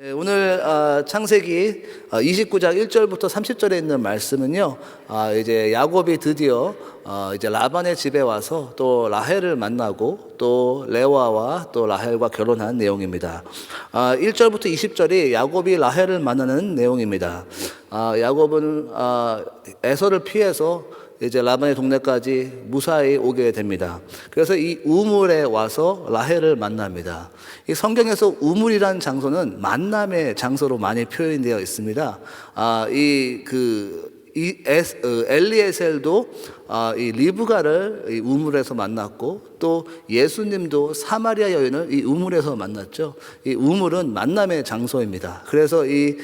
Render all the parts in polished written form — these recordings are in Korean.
오늘 창세기 29장 1절부터 30절에 있는 말씀은요. 이제 야곱이 드디어 이제 라반의 집에 와서 또 라헬을 만나고 또 레와와 또 라헬과 결혼한 내용입니다. 1절부터 20절이 야곱이 라헬을 만나는 내용입니다. 야곱은 에서를 피해서 이제 라반의 동네까지 무사히 오게 됩니다. 그래서 이 우물에 와서 라헬을 만납니다. 이 성경에서 우물이라는 장소는 만남의 장소로 많이 표현되어 있습니다. 엘리에셀도 이 리브가를 이 우물에서 만났고 또 예수님도 사마리아 여인을 이 우물에서 만났죠. 이 우물은 만남의 장소입니다. 그래서 이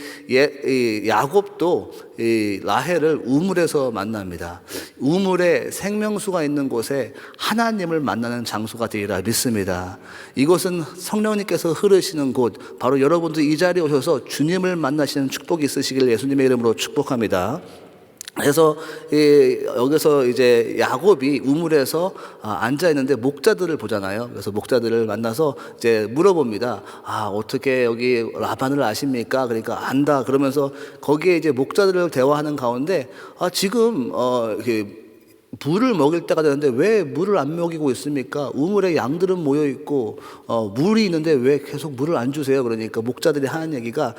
야곱도 이 라헬을 우물에서 만납니다. 우물에 생명수가 있는 곳에 하나님을 만나는 장소가 되리라 믿습니다. 이곳은 성령님께서 흐르시는 곳, 바로 여러분들 이 자리에 오셔서 주님을 만나시는 축복이 있으시길 예수님의 이름으로 축복합니다. 그래서 여기서 이제 야곱이 우물에서 앉아 있는데 목자들을 보잖아요. 그래서 목자들을 만나서 이제 물어봅니다. 어떻게 여기 라반을 아십니까? 그러니까 안다. 그러면서 거기에 이제 목자들을 대화하는 가운데 지금 이렇게 물을 먹일 때가 되는데 왜 물을 안 먹이고 있습니까? 우물에 양들은 모여 있고 물이 있는데 왜 계속 물을 안 주세요? 그러니까 목자들이 하는 얘기가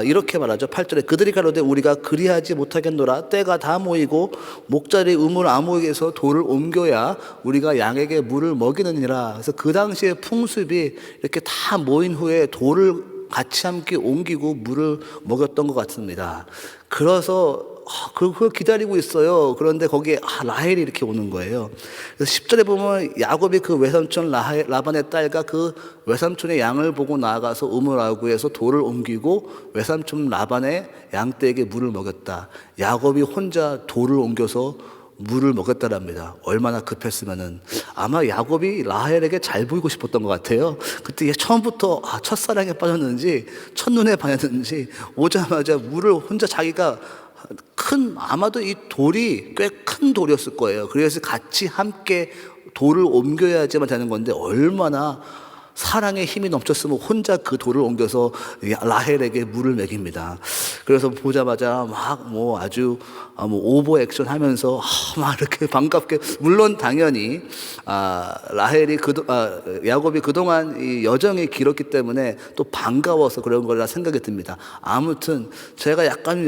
이렇게 말하죠. 8절에 그들이 가로되 우리가 그리하지 못하겠노라. 때가 다 모이고 목자들이 우물 아모에게 해서 돌을 옮겨야 우리가 양에게 물을 먹이느니라. 그래서 그 당시에 풍습이 이렇게 다 모인 후에 돌을 같이 함께 옮기고 물을 먹였던 것 같습니다. 그래서 그걸 기다리고 있어요. 그런데 거기에 라헬이 이렇게 오는 거예요. 그래서 10절에 보면 야곱이 그 외삼촌 라반의 딸과 그 외삼촌의 양을 보고 나아가서 우물 아구에서 돌을 옮기고 외삼촌 라반의 양떼에게 물을 먹였다. 야곱이 혼자 돌을 옮겨서 물을 먹였다랍니다. 얼마나 급했으면은 아마 야곱이 라헬에게 잘 보이고 싶었던 것 같아요. 그때 처음부터 첫사랑에 빠졌는지 첫눈에 반했는지 오자마자 물을 혼자 자기가 아마도 이 돌이 꽤 큰 돌이었을 거예요. 그래서 같이 함께 돌을 옮겨야지만 되는 건데 얼마나 사랑의 힘이 넘쳤으면 혼자 그 돌을 옮겨서 라헬에게 물을 먹입니다. 그래서 보자마자 아주 오버 액션 하면서 막 이렇게 반갑게, 물론 당연히 라헬이 야곱이 그동안 이 여정이 길었기 때문에 또 반가워서 그런 거라 생각이 듭니다. 아무튼 제가 약간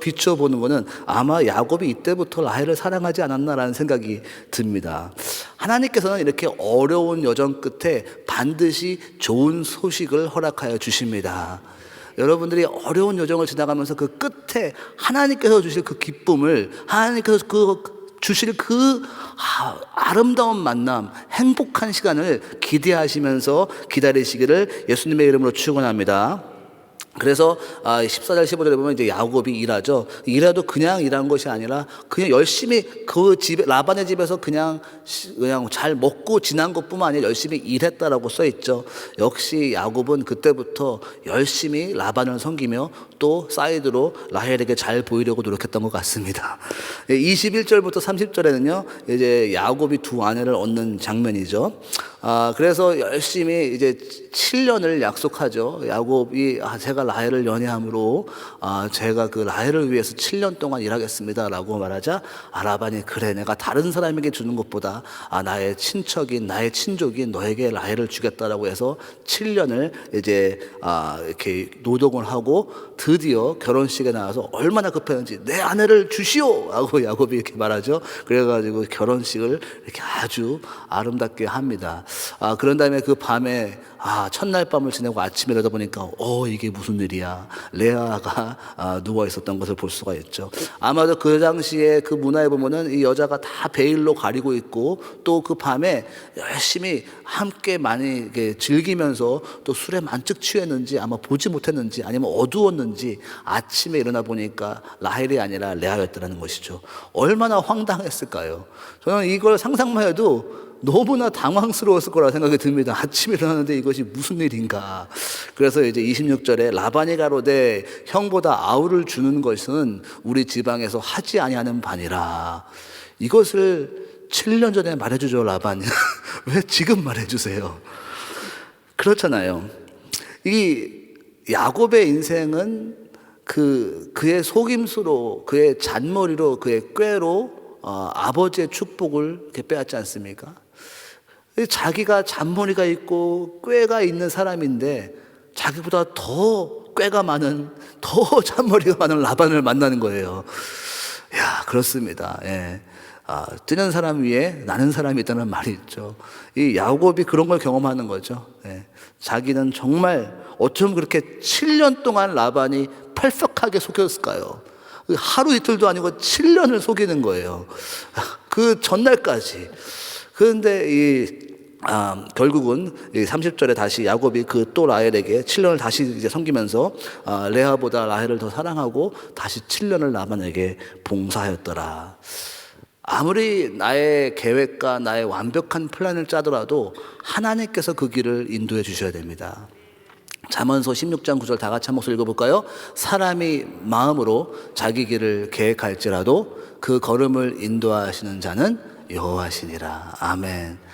비춰보는 거는 아마 야곱이 이때부터 라헬을 사랑하지 않았나라는 생각이 듭니다. 하나님께서는 이렇게 어려운 여정 끝에 반드시 좋은 소식을 허락하여 주십니다. 여러분들이 어려운 여정을 지나가면서 그 끝에 하나님께서 주실 그 기쁨을, 하나님께서 주실 그 아름다운 만남, 행복한 시간을 기대하시면서 기다리시기를 예수님의 이름으로 축원합니다. 그래서 14절 15절에 보면 이제 야곱이 일하죠. 일해도 그냥 일한 것이 아니라 그냥 열심히 그 집에, 라반의 집에서 그냥 잘 먹고 지난 것뿐만 아니라 열심히 일했다라고 써 있죠. 역시 야곱은 그때부터 열심히 라반을 섬기며 또 사이드로 라헬에게 잘 보이려고 노력했던 것 같습니다. 21절부터 30절에는요 이제 야곱이 두 아내를 얻는 장면이죠. 그래서 열심히 이제 7년을 약속하죠. 야곱이 제가 라헬을 연애함으로 제가 그 라헬을 위해서 7년 동안 일하겠습니다 라고 말하자 라반이 그래, 내가 다른 사람에게 주는 것보다 나의 친척인, 나의 친족인 너에게 라헬을 주겠다라고 해서 7년을 이제 이렇게 노동을 하고 드디어 결혼식에 나와서 얼마나 급했는지 내 아내를 주시오 하고 야곱이 이렇게 말하죠. 그래가지고 결혼식을 이렇게 아주 아름답게 합니다. 그런 다음에 그 밤에 첫날 밤을 지내고 아침에 일어나 보니까 이게 무슨 일이야. 레아가 누워 있었던 것을 볼 수가 있죠. 아마도 그 당시에 그 문화에 보면은 이 여자가 다 베일로 가리고 있고 또 그 밤에 열심히 함께 많이 즐기면서 또 술에 만뜩 취했는지 아마 보지 못했는지 아니면 어두웠는지 아침에 일어나 보니까 라헬이 아니라 레아였다는 것이죠. 얼마나 황당했을까요? 저는 이걸 상상만 해도 너무나 당황스러웠을 거라 생각이 듭니다. 아침에 일어나는데 이것이 무슨 일인가. 그래서 이제 26절에 라반이 가로되 형보다 아우를 주는 것은 우리 지방에서 하지 아니하는 바니라. 이것을 7년 전에 말해주죠, 라반이. 왜 지금 말해주세요? 그렇잖아요. 야곱의 인생은 그의 속임수로, 그의 잔머리로, 그의 꾀로 아버지의 축복을 이렇게 빼앗지 않습니까? 자기가 잔머리가 있고 꾀가 있는 사람인데 자기보다 더 꾀가 많은, 더 잔머리가 많은 라반을 만나는 거예요. 야, 그렇습니다. 예. 뜨는 사람 위에 나는 사람이 있다는 말이 있죠. 이 야곱이 그런 걸 경험하는 거죠. 예. 자기는 정말 어쩜 그렇게 7년 동안 라반이 perfect하게 속였을까요? 하루 이틀도 아니고 7년을 속이는 거예요. 그 전날까지. 그런데 결국은 30절에 다시 야곱이 그 또 라헬에게 7년을 다시 이제 섬기면서 레아보다 라헬을 더 사랑하고 다시 7년을 라반에게 봉사하였더라. 아무리 나의 계획과 나의 완벽한 플랜을 짜더라도 하나님께서 그 길을 인도해 주셔야 됩니다. 잠언서 16장 9절 다 같이 한 목소리 읽어볼까요? 사람이 마음으로 자기 길을 계획할지라도 그 걸음을 인도하시는 자는 여호와시니라. 아멘.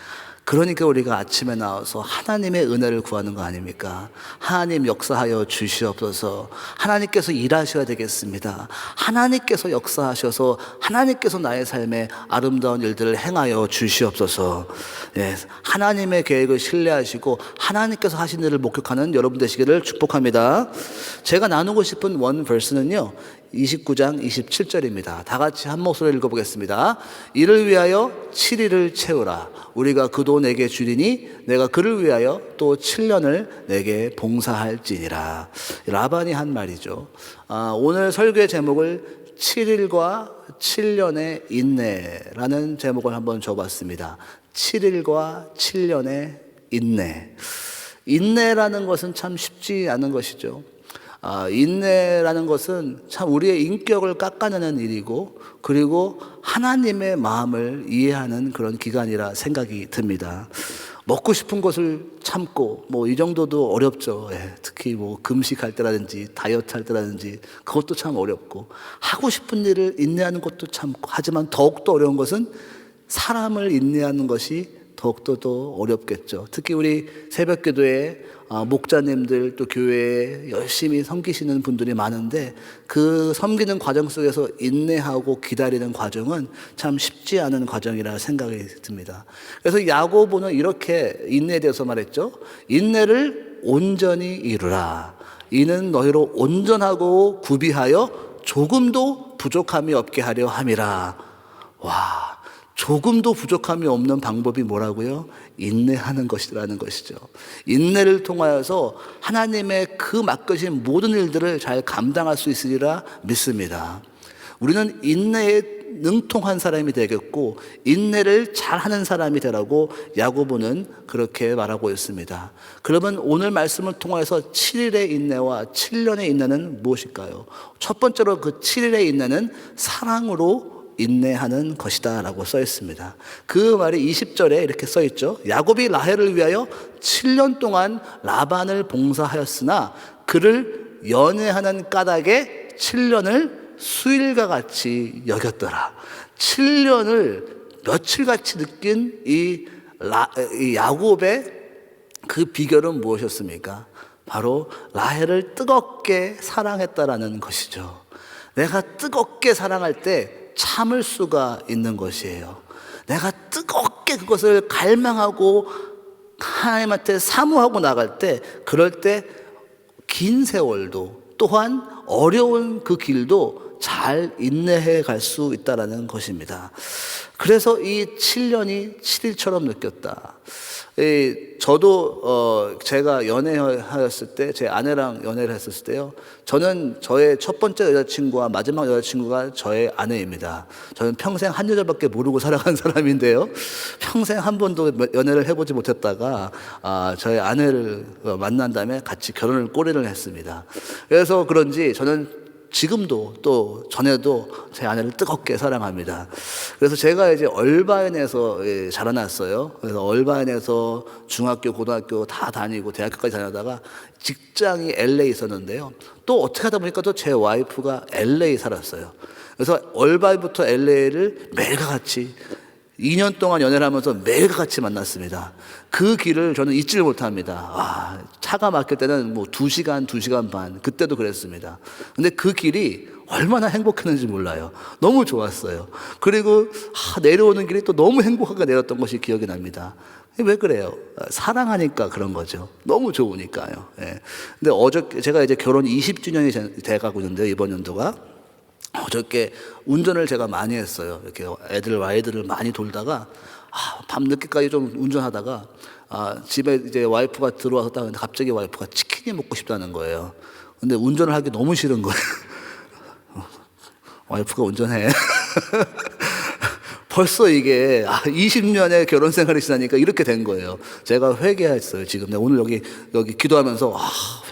그러니까 우리가 아침에 나와서 하나님의 은혜를 구하는 거 아닙니까? 하나님 역사하여 주시옵소서. 하나님께서 일하셔야 되겠습니다. 하나님께서 역사하셔서 하나님께서 나의 삶에 아름다운 일들을 행하여 주시옵소서. 예, 하나님의 계획을 신뢰하시고 하나님께서 하신 일을 목격하는 여러분 되시기를 축복합니다. 제가 나누고 싶은 원 verse는요 29장 27절입니다. 다 같이 한 목소리로 읽어보겠습니다. 이를 위하여 7일을 채우라. 우리가 그도 내게 주리니 내가 그를 위하여 또 7년을 내게 봉사할지니라. 라반이 한 말이죠. 오늘 설교의 제목을 7일과 7년의 인내라는 제목을 한번 줘봤습니다. 7일과 7년의 인내. 인내라는 것은 참 쉽지 않은 것이죠. 인내라는 것은 참 우리의 인격을 깎아내는 일이고, 그리고 하나님의 마음을 이해하는 그런 기간이라 생각이 듭니다. 먹고 싶은 것을 참고 이 정도도 어렵죠. 예, 특히 금식할 때라든지 다이어트 할 때라든지 그것도 참 어렵고, 하고 싶은 일을 인내하는 것도 참고, 하지만 더욱더 어려운 것은 사람을 인내하는 것이 더욱더 더 어렵겠죠. 특히 우리 새벽기도에 목자님들 또 교회에 열심히 섬기시는 분들이 많은데 그 섬기는 과정 속에서 인내하고 기다리는 과정은 참 쉽지 않은 과정이라 생각이 듭니다. 그래서 야고보는 이렇게 인내에 대해서 말했죠. 인내를 온전히 이루라. 이는 너희로 온전하고 구비하여 조금도 부족함이 없게 하려 함이라. 와, 조금도 부족함이 없는 방법이 뭐라고요? 인내하는 것이라는 것이죠. 인내를 통하여서 하나님의 그 맡기신 모든 일들을 잘 감당할 수 있으리라 믿습니다. 우리는 인내에 능통한 사람이 되겠고 인내를 잘하는 사람이 되라고 야고보는 그렇게 말하고 있습니다. 그러면 오늘 말씀을 통해서 7일의 인내와 7년의 인내는 무엇일까요? 첫 번째로 그 7일의 인내는 사랑으로 인내하는 것이다 라고 써 있습니다. 그 말이 20절에 이렇게 써 있죠. 야곱이 라헬을 위하여 7년 동안 라반을 봉사하였으나 그를 연애하는 까닭에 7년을 수일과 같이 여겼더라. 7년을 며칠같이 느낀 이 야곱의 그 비결은 무엇이었습니까? 바로 라헬을 뜨겁게 사랑했다라는 것이죠. 내가 뜨겁게 사랑할 때 참을 수가 있는 것이에요. 내가 뜨겁게 그것을 갈망하고 하나님한테 사모하고 나갈 때, 그럴 때 긴 세월도 또한 어려운 그 길도 잘 인내해 갈 수 있다는 것입니다. 그래서 이 7년이 7일처럼 느꼈다. 저도 제가 연애하였을 때, 제 아내랑 연애를 했었을 때요, 저는 저의 첫 번째 여자친구와 마지막 여자친구가 저의 아내입니다. 저는 평생 한 여자밖에 모르고 살아간 사람인데요, 평생 한 번도 연애를 해보지 못했다가 저의 아내를 만난 다음에 같이 결혼을 꼬리를 했습니다. 그래서 그런지 저는 지금도 또 전에도 제 아내를 뜨겁게 사랑합니다. 그래서 제가 이제 얼바인에서 자라났어요. 그래서 얼바인에서 중학교, 고등학교 다 다니고 대학교까지 다니다가 직장이 LA 있었는데요. 또 어떻게 하다 보니까 또 제 와이프가 LA 살았어요. 그래서 얼바인부터 LA를 매일과 같이 2년 동안 연애를 하면서 매일같이 만났습니다. 그 길을 저는 잊지를 못합니다. 차가 막힐 때는 뭐 2시간, 2시간 반, 그때도 그랬습니다. 근데 그 길이 얼마나 행복했는지 몰라요. 너무 좋았어요. 그리고 내려오는 길이 또 너무 행복하게 내렸던 것이 기억이 납니다. 왜 그래요? 사랑하니까 그런 거죠. 너무 좋으니까요. 예. 근데 어저께 제가 이제 결혼 20주년이 돼가고 있는데요, 이번 연도가. 어저께 운전을 제가 많이 했어요. 이렇게 와이드를 많이 돌다가 밤 늦게까지 좀 운전하다가 집에 이제 와이프가 들어와서 딱 갑자기 와이프가 치킨이 먹고 싶다는 거예요. 근데 운전을 하기 너무 싫은 거예요. 와이프가 운전해. 벌써 이게 20년의 결혼 생활이 지나니까 이렇게 된 거예요. 제가 회개했어요. 지금 오늘 여기 기도하면서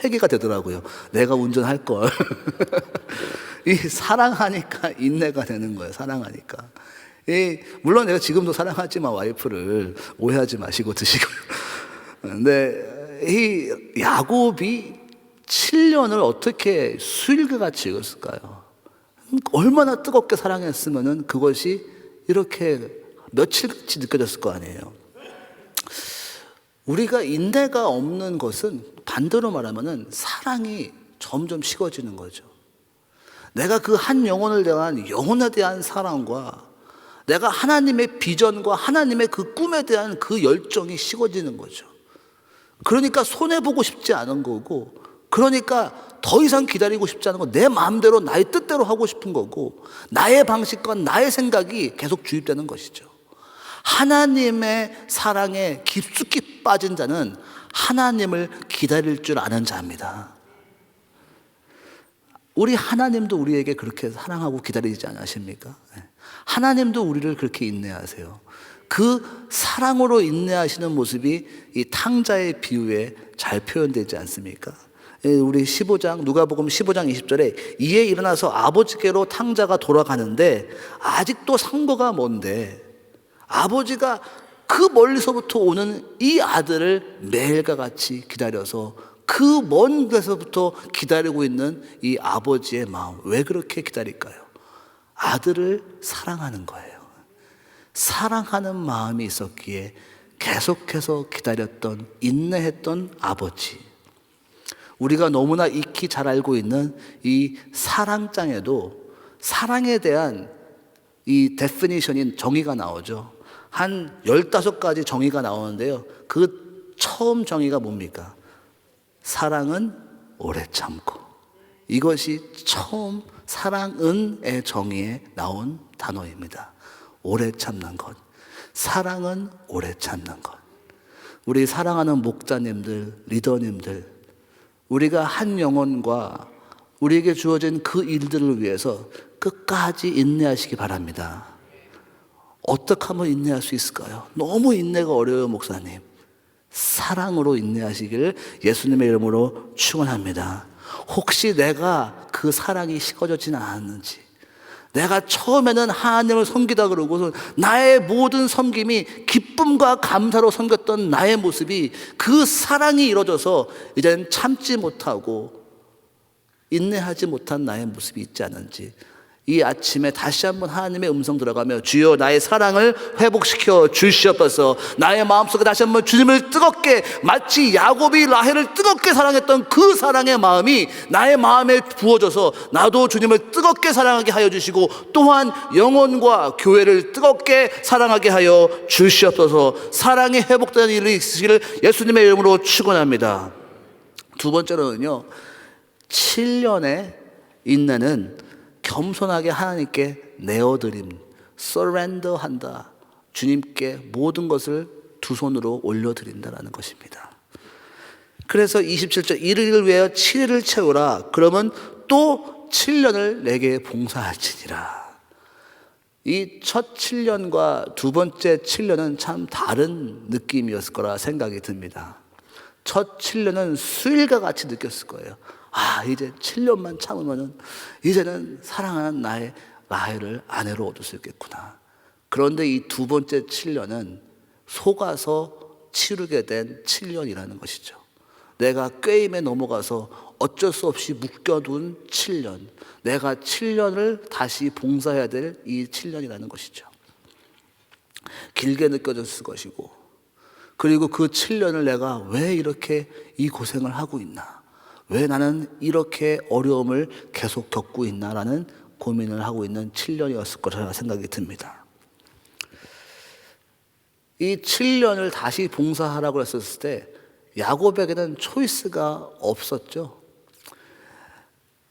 회개가 되더라고요. 내가 운전할 걸. 이 사랑하니까 인내가 되는 거예요. 사랑하니까. 물론 내가 지금도 사랑하지만 와이프를 오해하지 마시고 드시고요. 근데 이 야곱이 7년을 어떻게 수일교같이 읽었을까요? 얼마나 뜨겁게 사랑했으면은 그것이 이렇게 며칠같이 느껴졌을 거 아니에요. 우리가 인내가 없는 것은 반대로 말하면은 사랑이 점점 식어지는 거죠. 내가 그 한 영혼을 대한 영혼에 대한 사랑과 내가 하나님의 비전과 하나님의 그 꿈에 대한 그 열정이 식어지는 거죠. 그러니까 손해보고 싶지 않은 거고, 그러니까 더 이상 기다리고 싶지 않은 거, 내 마음대로 나의 뜻대로 하고 싶은 거고, 나의 방식과 나의 생각이 계속 주입되는 것이죠. 하나님의 사랑에 깊숙이 빠진 자는 하나님을 기다릴 줄 아는 자입니다. 우리 하나님도 우리에게 그렇게 사랑하고 기다리지 않으십니까? 하나님도 우리를 그렇게 인내하세요. 그 사랑으로 인내하시는 모습이 이 탕자의 비유에 잘 표현되지 않습니까? 우리 15장, 누가복음 15장 20절에 이에 일어나서 아버지께로 탕자가 돌아가는데 아직도 상거가 먼데 아버지가 그 멀리서부터 오는 이 아들을 매일과 같이 기다려서 그 먼 데서부터 기다리고 있는 이 아버지의 마음, 왜 그렇게 기다릴까요? 아들을 사랑하는 거예요. 사랑하는 마음이 있었기에 계속해서 기다렸던, 인내했던 아버지. 우리가 너무나 익히 잘 알고 있는 이 사랑장에도 사랑에 대한 이 데피니션인 정의가 나오죠. 한 15가지 정의가 나오는데요. 그 처음 정의가 뭡니까? 사랑은 오래 참고. 이것이 처음 사랑은의 정의에 나온 단어입니다. 오래 참는 것. 사랑은 오래 참는 것. 우리 사랑하는 목자님들, 리더님들, 우리가 한 영혼과 우리에게 주어진 그 일들을 위해서 끝까지 인내하시기 바랍니다. 어떻게 하면 인내할 수 있을까요? 너무 인내가 어려워요, 목사님. 사랑으로 인내하시길 예수님의 이름으로 축원합니다. 혹시 내가 그 사랑이 식어지지는 않았는지, 내가 처음에는 하나님을 섬기다 그러고서 나의 모든 섬김이 기쁨과 감사로 섬겼던 나의 모습이 그 사랑이 이루어져서 이제는 참지 못하고 인내하지 못한 나의 모습이 있지 않은지, 이 아침에 다시 한번 하나님의 음성 들어가며 주여 나의 사랑을 회복시켜 주시옵소서. 나의 마음속에 다시 한번 주님을 뜨겁게, 마치 야곱이 라헬을 뜨겁게 사랑했던 그 사랑의 마음이 나의 마음에 부어져서 나도 주님을 뜨겁게 사랑하게 하여 주시고 또한 영혼과 교회를 뜨겁게 사랑하게 하여 주시옵소서. 사랑이 회복되는 일이 있으시기를 예수님의 이름으로 축원합니다. 두 번째로는요, 7년의 인내는 겸손하게 하나님께 내어드림, surrender 한다. 주님께 모든 것을 두 손으로 올려드린다라는 것입니다. 그래서 27절, 이를 위하여 7일을 채우라. 그러면 또 7년을 내게 봉사할지니라. 이 첫 7년과 두 번째 7년은 참 다른 느낌이었을 거라 생각이 듭니다. 첫 7년은 수일과 같이 느꼈을 거예요. 이제 7년만 참으면은 이제는 사랑하는 나의 라헬을 아내로 얻을 수 있겠구나. 그런데 이 두 번째 7년은 속아서 치르게 된 7년이라는 것이죠. 내가 꾀임에 넘어가서 어쩔 수 없이 묶여둔 7년, 내가 7년을 다시 봉사해야 될 이 7년이라는 것이죠. 길게 느껴졌을 것이고, 그리고 그 7년을 내가 왜 이렇게 이 고생을 하고 있나, 왜 나는 이렇게 어려움을 계속 겪고 있나라는 고민을 하고 있는 7년이었을 거라 생각이 듭니다. 이 7년을 다시 봉사하라고 했었을 때 야곱에게는 초이스가 없었죠.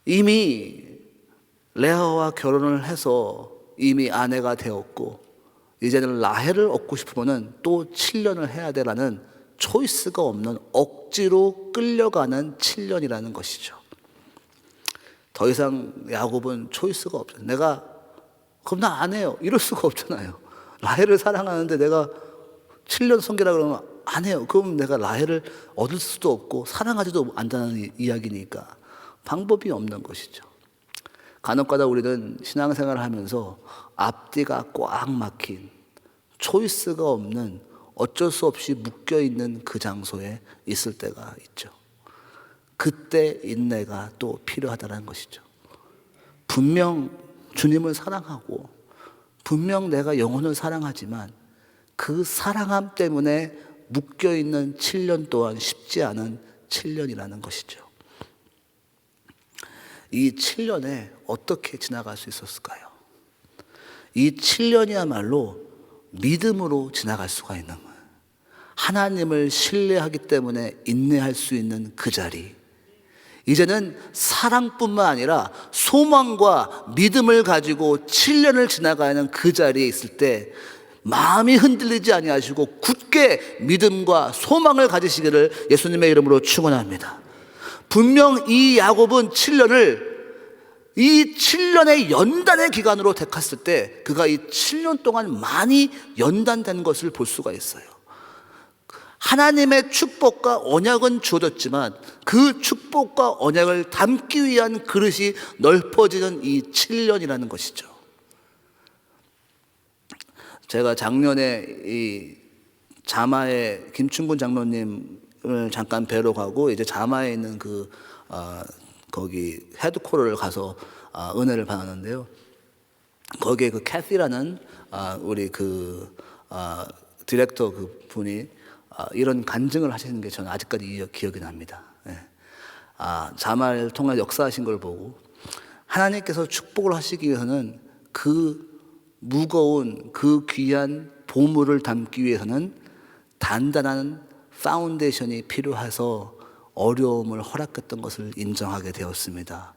이미 레아와 결혼을 해서 이미 아내가 되었고, 이제는 라헬을 얻고 싶으면 또 7년을 해야 되라는 초이스가 없는 억지로 끌려가는 7년이라는 것이죠. 더 이상 야곱은 초이스가 없죠. 내가 그럼 나 안 해요, 이럴 수가 없잖아요. 라헬을 사랑하는데 내가 7년 섬기라 그러면 안 해요. 그럼 내가 라헬을 얻을 수도 없고 사랑하지도 않다는 이야기니까 방법이 없는 것이죠. 간혹가다 우리는 신앙생활을 하면서 앞뒤가 꽉 막힌, 초이스가 없는, 어쩔 수 없이 묶여있는 그 장소에 있을 때가 있죠. 그때 인내가 또 필요하다는 것이죠. 분명 주님을 사랑하고 분명 내가 영혼을 사랑하지만 그 사랑함 때문에 묶여있는 7년 동안 쉽지 않은 7년이라는 것이죠. 이 7년에 어떻게 지나갈 수 있었을까요? 이 7년이야말로 믿음으로 지나갈 수가 있는 거예요. 하나님을 신뢰하기 때문에 인내할 수 있는 그 자리, 이제는 사랑뿐만 아니라 소망과 믿음을 가지고 7년을 지나가는 그 자리에 있을 때 마음이 흔들리지 아니하시고 굳게 믿음과 소망을 가지시기를 예수님의 이름으로 축원합니다. 분명 이 야곱은 7년을 이 7년의 연단의 기간으로 택했을 때 그가 이 7년 동안 많이 연단된 것을 볼 수가 있어요. 하나님의 축복과 언약은 주어졌지만 그 축복과 언약을 담기 위한 그릇이 넓어지는 이 7년이라는 것이죠. 제가 작년에 이 자마의 김춘근 장로님을 잠깐 뵈러 가고 이제 자마에 있는 거기 헤드코러를 가서 은혜를 받았는데요. 거기에 그 캐시라는 우리 디렉터 그 분이 이런 간증을 하시는 게 저는 아직까지 기억이 납니다. 자마를 통해 역사하신 걸 보고 하나님께서 축복을 하시기 위해서는 그 무거운 그 귀한 보물을 담기 위해서는 단단한 파운데이션이 필요해서 어려움을 허락했던 것을 인정하게 되었습니다.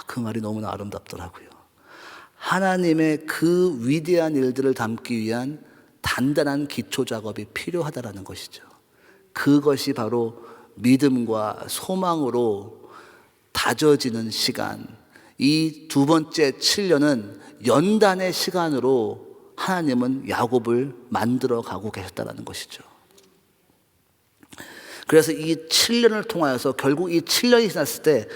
그 말이 너무나 아름답더라고요. 하나님의 그 위대한 일들을 담기 위한 단단한 기초 작업이 필요하다라는 것이죠. 그것이 바로 믿음과 소망으로 다져지는 시간, 이 두 번째 7년은 연단의 시간으로 하나님은 야곱을 만들어 가고 계셨다는 것이죠. 그래서 이 7년을 통하여서 결국 이 7년이 지났을 때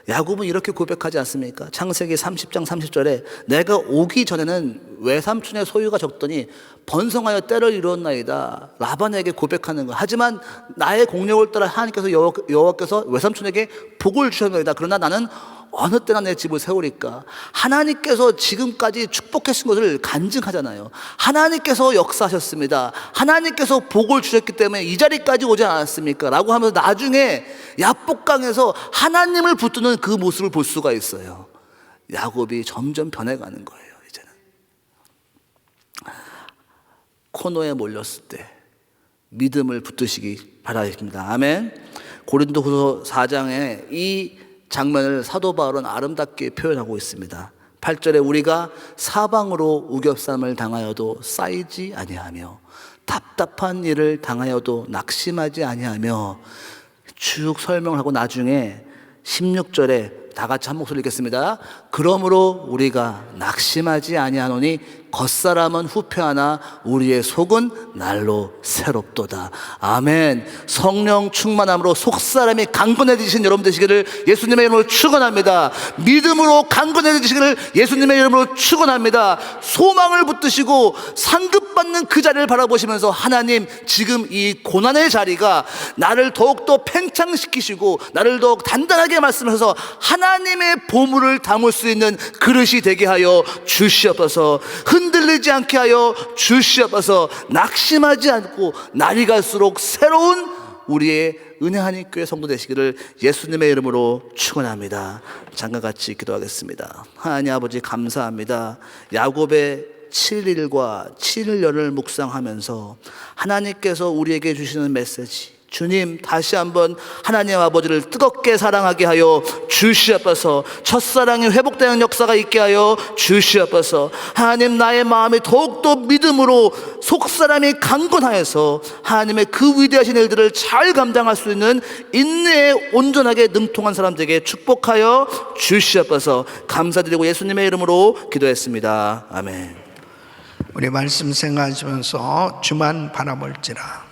야곱은 이렇게 고백하지 않습니까? 창세기 30장 30절에 내가 오기 전에는 외삼촌의 소유가 적더니 번성하여 때를 이루었나이다. 라반에게 고백하는 것. 하지만 나의 공력을 따라 하나님께서 여호와께서 외삼촌에게 복을 주셨나이다. 그러나 나는 어느 때나 내 집을 세우리까. 하나님께서 지금까지 축복하신 것을 간증하잖아요. 하나님께서 역사하셨습니다. 하나님께서 복을 주셨기 때문에 이 자리까지 오지 않았습니까? 라고 하면서 나중에 야복강에서 하나님을 붙드는 그 모습을 볼 수가 있어요. 야곱이 점점 변해가는 거예요. 이제는 코너에 몰렸을 때 믿음을 붙드시기 바라겠습니다. 아멘. 고린도후서 4장에 이 장면을 사도 바울은 아름답게 표현하고 있습니다. 8절에 우리가 사방으로 우겨쌈을 당하여도 쌓이지 아니하며 답답한 일을 당하여도 낙심하지 아니하며 쭉 설명을 하고 나중에 16절에 다 같이 한 목소리 읽겠습니다. 그러므로 우리가 낙심하지 아니하노니 겉사람은 후패하나 우리의 속은 날로 새롭도다. 아멘. 성령 충만함으로 속사람이 강건해지신 여러분 되시기를 예수님의 이름으로 축원합니다. 믿음으로 강건해지시기를 예수님의 이름으로 축원합니다. 소망을 붙드시고 상급받는 그 자리를 바라보시면서 하나님, 지금 이 고난의 자리가 나를 더욱더 팽창시키시고 나를 더욱 단단하게 말씀하셔서 하나님의 보물을 담을 수 있는 그릇이 되게 하여 주시옵소서. 흔들리지 않게 하여 주시옵소서. 낙심하지 않고 날이 갈수록 새로운 우리의 은혜 하나님 교회 성도 되시기를 예수님의 이름으로 축원합니다. 잠깐 같이 기도하겠습니다. 하나님 아버지 감사합니다. 야곱의 7일과 7년을 묵상하면서 하나님께서 우리에게 주시는 메시지, 주님 다시 한번 하나님 아버지를 뜨겁게 사랑하게 하여 주시옵소서. 첫사랑이 회복되는 역사가 있게 하여 주시옵소서. 하나님, 나의 마음이 더욱더 믿음으로 속사람이 강건하여서 하나님의 그 위대하신 일들을 잘 감당할 수 있는 인내에 온전하게 능통한 사람들에게 축복하여 주시옵소서. 감사드리고 예수님의 이름으로 기도했습니다. 아멘. 우리 말씀 생각하시면서 주만 바라볼지라.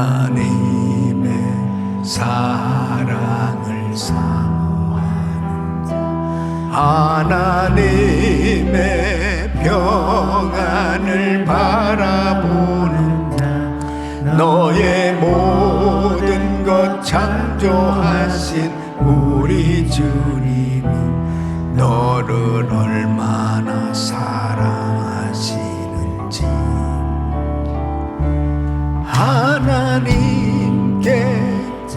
하나님의 사랑을 사모하는 자, 하나님의 평안을 바라보는 자, 너의 모든 것 창조하신 우리 주님이 너를 얼마나 사랑하시는지 하나님께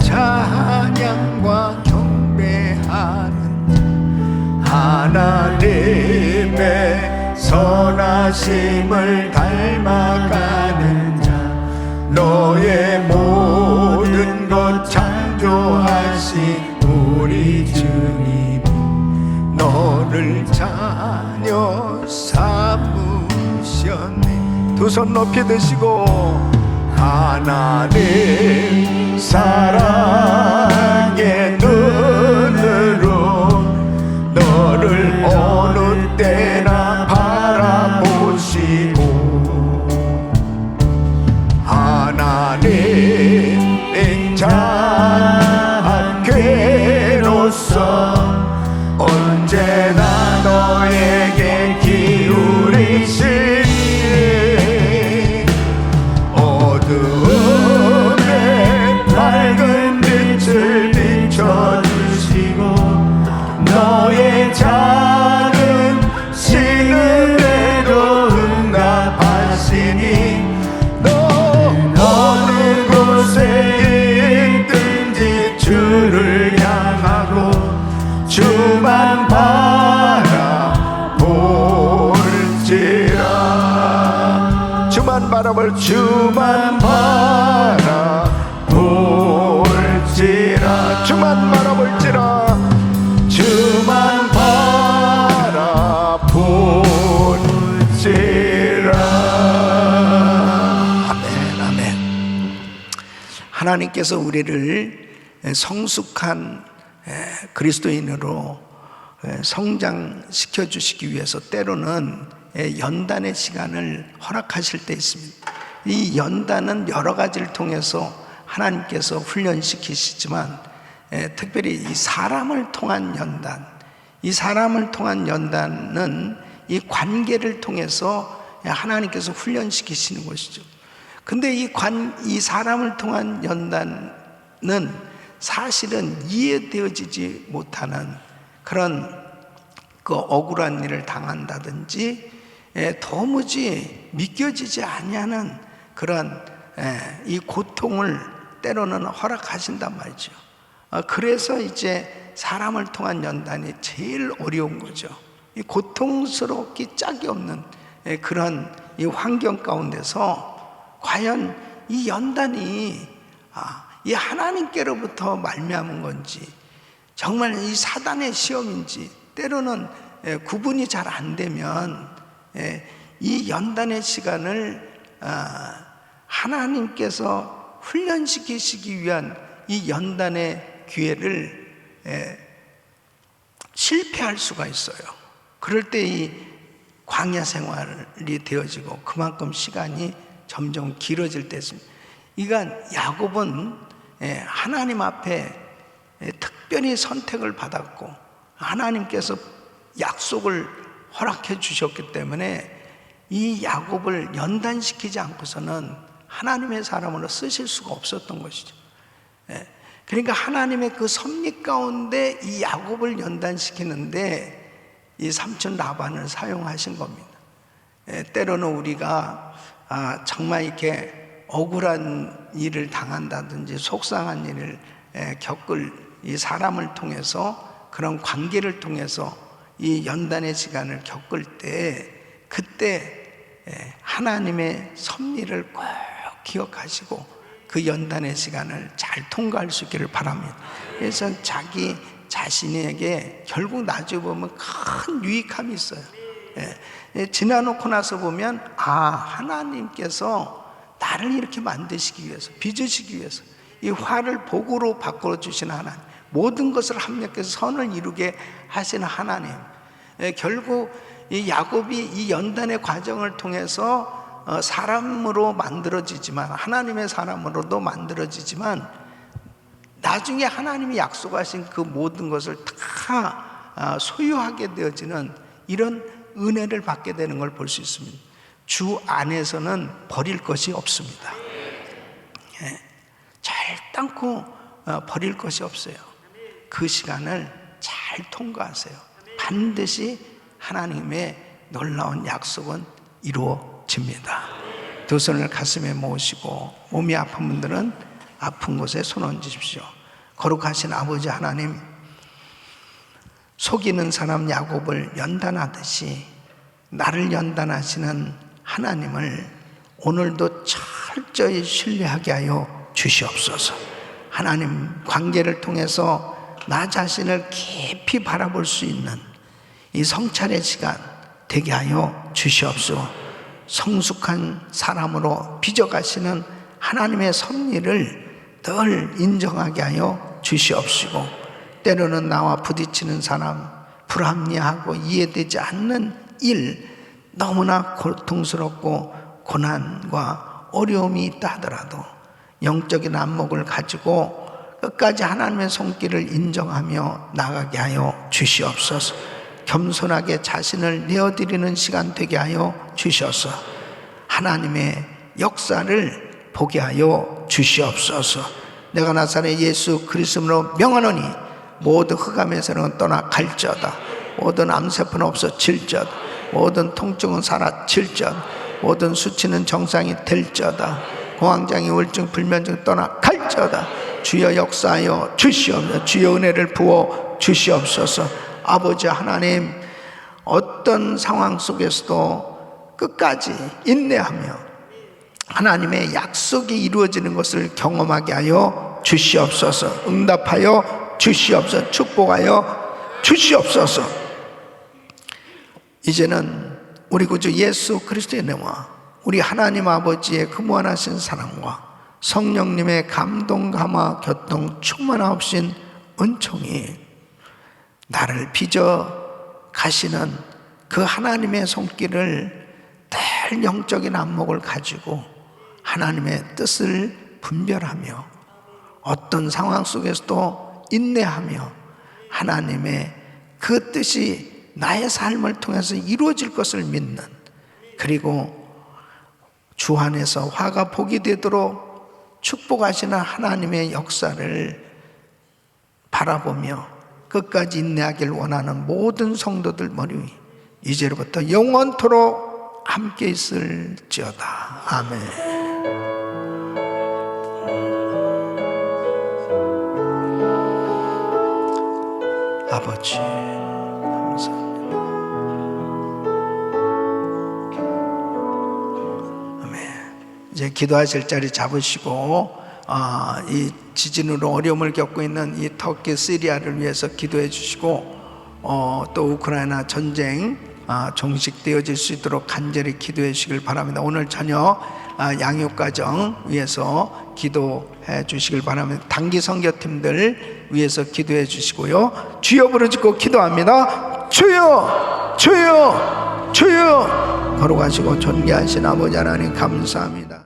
찬양과 경배하는 하나님의 선하심을 닮아가는 자, 너의 모든 것 창조하신 우리 주님이 너를 자녀 삼으셨네. 두 손 높이 드시고 하나님 사랑의 눈으로 너를 어느 때나 바라보시고 하나님 인자교로서 언제나 너에게 기울이시니 어둠에 밝은 빛을 비춰주시고 너의 작은 신음에도 응답하시니 너 어느 곳에 있든지 주를 향하고 주만 바라볼지라. 주만 바라볼 주만 바라볼지라. 주만 바라볼지라. 주만 바라볼지라. 아멘, 아멘. 하나님께서 우리를 성숙한 그리스도인으로 성장시켜 주시기 위해서 때로는 연단의 시간을 허락하실 때 있습니다. 이 연단은 여러 가지를 통해서 하나님께서 훈련시키시지만 특별히 이 사람을 통한 연단, 이 사람을 통한 연단은 이 관계를 통해서 하나님께서 훈련시키시는 것이죠. 근데 이 사람을 통한 연단은 사실은 이해되어지지 못하는 그런 그 억울한 일을 당한다든지 도무지 믿겨지지 아니하는 그런 이 고통을 때로는 허락하신단 말이죠. 그래서 이제 사람을 통한 연단이 제일 어려운 거죠. 이 고통스럽기 짝이 없는 그런 이 환경 가운데서 과연 이 연단이 이 하나님께로부터 말미암은 건지 정말 이 사단의 시험인지 때로는 구분이 잘 안 되면 이 연단의 시간을 하나님께서 훈련시키시기 위한 이 연단의 기회를 실패할 수가 있어요. 그럴 때 이 광야 생활이 되어지고 그만큼 시간이 점점 길어질 때 있습니다. 그러니까 야곱은 하나님 앞에 특별히 선택을 받았고 하나님께서 약속을 허락해 주셨기 때문에 이 야곱을 연단시키지 않고서는 하나님의 사람으로 쓰실 수가 없었던 것이죠. 예. 그러니까 하나님의 그 섭리 가운데 이 야곱을 연단시키는데 이 삼촌 라반을 사용하신 겁니다. 예. 때로는 우리가 정말 이렇게 억울한 일을 당한다든지 속상한 일을 겪을 이 사람을 통해서, 그런 관계를 통해서 이 연단의 시간을 겪을 때, 그때 하나님의 섭리를 꼭 기억하시고 그 연단의 시간을 잘 통과할 수 있기를 바랍니다. 그래서 자기 자신에게 결국 나중에 보면 큰 유익함이 있어요. 지나놓고 나서 보면 하나님께서 나를 이렇게 만드시기 위해서, 빚으시기 위해서 이 화를 복으로 바꾸어 주시는 하나님, 모든 것을 합력해서 선을 이루게 하시는 하나님. 결국 이 야곱이 이 연단의 과정을 통해서 사람으로 만들어지지만, 하나님의 사람으로도 만들어지지만, 나중에 하나님이 약속하신 그 모든 것을 다 소유하게 되어지는 이런 은혜를 받게 되는 걸 볼 수 있습니다. 주 안에서는 버릴 것이 없습니다. 절단코 버릴 것이 없어요. 그 시간을 잘 통과하세요. 반드시 하나님의 놀라운 약속은 이루어집니다. 두 손을 가슴에 모으시고 몸이 아픈 분들은 아픈 곳에 손 얹으십시오. 거룩하신 아버지 하나님, 속이는 사람 야곱을 연단하듯이 나를 연단하시는 하나님을 오늘도 철저히 신뢰하게 하여 주시옵소서. 하나님, 관계를 통해서 나 자신을 깊이 바라볼 수 있는 이 성찰의 시간 되게 하여 주시옵소서. 성숙한 사람으로 빚어가시는 하나님의 섭리를 늘 인정하게 하여 주시옵시고, 때로는 나와 부딪히는 사람, 불합리하고 이해되지 않는 일, 너무나 고통스럽고 고난과 어려움이 있다 하더라도 영적인 안목을 가지고 끝까지 하나님의 손길을 인정하며 나가게 하여 주시옵소서. 겸손하게 자신을 내어드리는 시간 되게 하여 주셔서 하나님의 역사를 보게 하여 주시옵소서. 내가 나사렛 예수 그리스도로 명하노니 모든 흑암에서는 떠나 갈지어다. 모든 암세포는 없어질지어다. 모든 통증은 사라질지어다. 모든 수치는 정상이 될지어다. 공황장애, 우울증, 불면증 떠나 갈지어다. 주여 역사하여 주시옵소서. 주여 은혜를 부어 주시옵소서. 아버지 하나님, 어떤 상황 속에서도 끝까지 인내하며 하나님의 약속이 이루어지는 것을 경험하게 하여 주시옵소서. 응답하여 주시옵소서. 축복하여 주시옵소서. 이제는 우리 구주 예수 그리스도의 은혜와 우리 하나님 아버지의 그 무한하신 사랑과 성령님의 감동, 감화, 교통, 충만하옵신 은총이 나를 빚어 가시는 그 하나님의 손길을 늘 영적인 안목을 가지고 하나님의 뜻을 분별하며 어떤 상황 속에서도 인내하며 하나님의 그 뜻이 나의 삶을 통해서 이루어질 것을 믿는, 그리고 주 안에서 화가 복이 되도록 축복하시는 하나님의 역사를 바라보며 끝까지 인내하길 원하는 모든 성도들 머리 위 이제로부터 영원토록 함께 있을지어다. 아멘. 아버지 감사합니다. 아멘. 이제 기도하실 자리 잡으시고 이 지진으로 어려움을 겪고 있는 이 터키, 시리아를 위해서 기도해 주시고 또 우크라이나 전쟁 종식되어질 수 있도록 간절히 기도해 주시길 바랍니다. 오늘 저녁 양육가정 위해서 기도해 주시길 바랍니다. 단기 선교팀들 위해서 기도해 주시고요. 주여 부르짖고 기도합니다. 주여, 주여, 주여. 걸어가시고 존귀하신 아버지 하나님 감사합니다.